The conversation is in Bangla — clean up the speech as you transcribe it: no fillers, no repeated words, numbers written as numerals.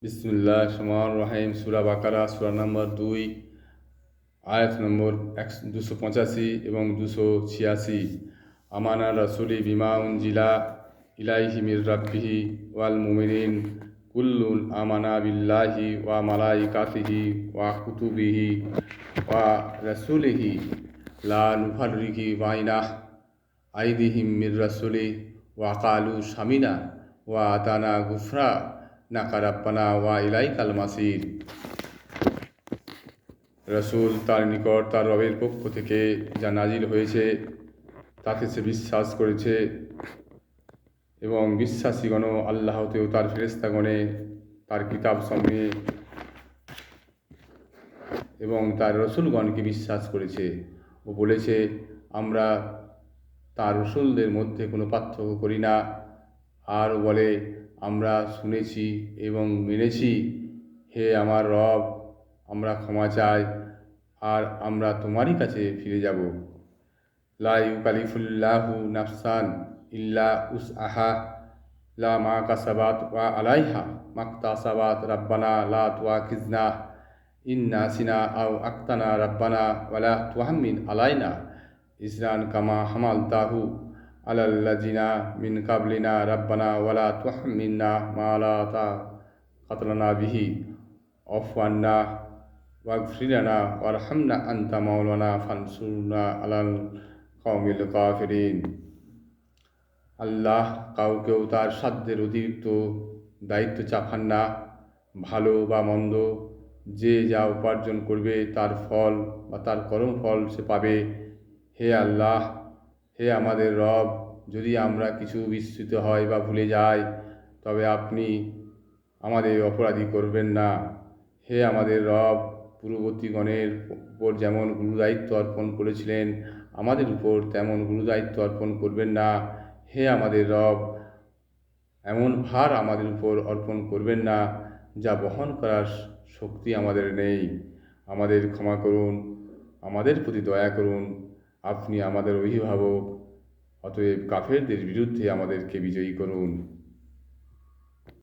বিসমিল্লাহ রহমান রহিম। সূরা বাকারা সূরা নম্বর 2, আয়াত নম্বর 285 এবং 286। আমানা রাসূলি বিমা উনজিলা ইলাইহি মির রাব্বিহি ওয়াল মুমিনিন কুল্লুন আমানা বিল্লাহি ওয়া মালাইকাতিহি ওয়া কুতুবিহি ওয়া রাসূলিহি লা নুফাররিকু বাইনা আইদিহিম মির রাসূলি ওয়া কালু শামিনা ওয়া আতানা গুফরা নাকারাপ্পানা ওয়া ইলাইকাল মাসির। রসুল তার নিকট তার রবের পক্ষ থেকে যা নাজিল হয়েছে তাতে সে বিশ্বাস করেছে এবং বিশ্বাসীগণ আল্লাহতেও তার ফেরেশতাগণে তার কিতাব সমূহে এবং তার রসুলগণকে বিশ্বাস করেছে ও বলেছে, আমরা তার রসুলদের মধ্যে কোনো পার্থক্য করি না। আর বলে, আমরা শুনেছি এবং মেনেছি, হে আমার রব, আমরা ক্ষমা চাই আর আমরা তোমারই কাছে ফিরে যাব। লা ইউকালিফুল্লাহু নাফসান ইল্লা উসআহা লা মা কাসাবাত ওয়া আলাইহা মাকতাসাবাত রাব্বানা লা তুআখিজনা ইন নাসিনা আও আখতানা রাব্বানা ওয়ালা তুহাম্মিল আলাইনা ইসরান কামা হামালতাহু আলাল্লাযিনা মিন কাবলিনা রাব্বানা ওয়ালা তুহাম্মিলনা মা লা তাকাত লানা বিহি ওয়াফু আন্না ওয়াগফির লানা ওয়ারহামনা আনতা মাওলানা ফানসুরনা আলাল কওমিল কাফিরিন। আল্লাহ কাউকেও তার সাধ্যের অতিরিক্ত দায়িত্ব চাপান না। ভালো বা মন্দ যে যা উপার্জন করবে তার ফল বা তার কর্মফল সে পাবে। হে আল্লাহ, হে আমাদের রব, যদি আমরা কিছু বিস্মৃত হয় বা ভুলে যাই তবে আপনি আমাদের অপরাধী করবেন না। হে আমাদের রব, পূর্ববর্তীগণের উপর যেমন গুরুদায়িত্ব অর্পণ করেছিলেন আমাদের উপর তেমন গুরুদায়িত্ব অর্পণ করবেন না। হে আমাদের রব, এমন ভার আমাদের উপর অর্পণ করবেন না যা বহন করার শক্তি আমাদের নেই। আমাদের ক্ষমা করুন, আমাদের প্রতি দয়া করুন। আপনি আমাদের অভিভাবক, অতএব কাফেরদের বিরুদ্ধে আমাদেরকে বিজয়ী করুন।